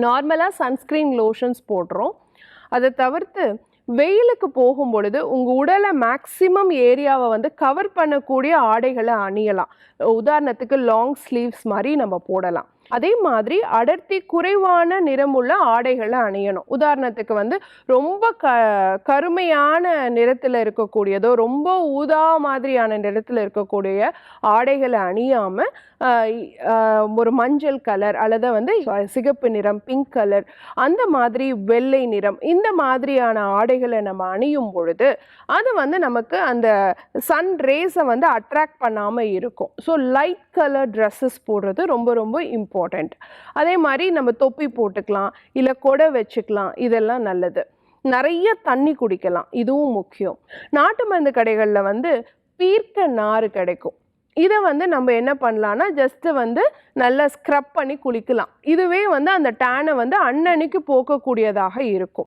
நார்மலாக sunscreen lotions போடுறோம். அதை தவிர்த்து வெயிலுக்கு போகும் பொழுது உங்கள் உடலை மேக்ஸிமம் ஏரியாவை வந்து கவர் பண்ணக்கூடிய ஆடைகளை அணியலாம். உதாரணத்துக்கு லாங் ஸ்லீவ்ஸ் மாதிரி நம்ம போடலாம். அதே மாதிரி அடர்த்தி குறைவான நிறமுள்ள ஆடைகளை அணியணும். உதாரணத்துக்கு வந்து ரொம்ப கருமையான நிறத்தில் இருக்கக்கூடியதோ ரொம்ப ஊதா மாதிரியான நிறத்தில் இருக்கக்கூடிய ஆடைகளை அணியாமல் ஒரு மஞ்சள் கலர் அல்லது வந்து சிகப்பு நிறம், பிங்க் கலர், அந்த மாதிரி வெள்ளை நிறம், இந்த மாதிரியான ஆடைகளை நம்ம அணியும் பொழுது அது வந்து நமக்கு அந்த சன் ரேஸை வந்து அட்ராக்ட் பண்ணாமல் இருக்கும். ஸோ லைட் கலர் ட்ரெஸ்ஸஸ் போடுறது ரொம்ப ரொம்ப இம்பார்ட்டண்ட். அதே மாதிரி நம்ம தொப்பி போட்டுக்கலாம், இல்லை கொடை வச்சுக்கலாம், இதெல்லாம் நல்லது. நிறைய தண்ணி குடிக்கலாம், இதுவும் முக்கியம். நாட்டு மருந்து கடைகளில் வந்து பீர்க்க நார் கிடைக்கும். இதை வந்து நம்ம என்ன பண்ணலான்னா ஜஸ்ட்டு வந்து நல்லா ஸ்க்ரப் பண்ணி குளிக்கலாம். இதுவே வந்து அந்த டேனை வந்து அன்னன்னைக்கு போக்கக்கூடியதாக இருக்கும்.